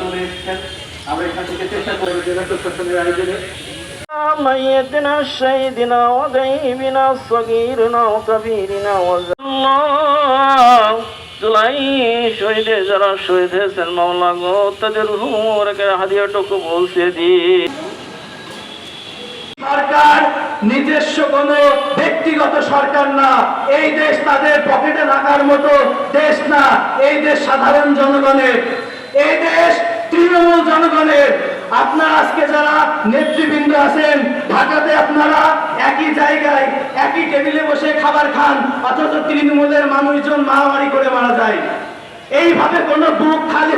চলে এসেছেন। আমরা এখান থেকে চেষ্টা করবো জেলা প্রশাসনের আয়োজনে ميتنا شهيدنا وغيبنا صغيرنا وكبيرنا الله জুলাই শহীদে যারা শহীদ হয়েছেন মাওলা গো তাদের রুহের হাদিয়াটুকু পৌঁছে দিন। সরকার নিজস্ব কোনো ব্যক্তিগত সরকার না, এই দেশ তাদের পকেটে রাখার মতো দেশ না, এই দেশ সাধারণ জনগণের, এই দেশ তৃণমূল জনগণের। আপনারা আজকে যারা নেতৃবৃন্দ আছেন ঢাকাতে, আপনারা একই জায়গায় একই টেবিলে বসে খাবার খান, অথচ তৃণমূলের মানুষজন মারামারি করে মারা যায়। এইভাবে কোনো বুক খালি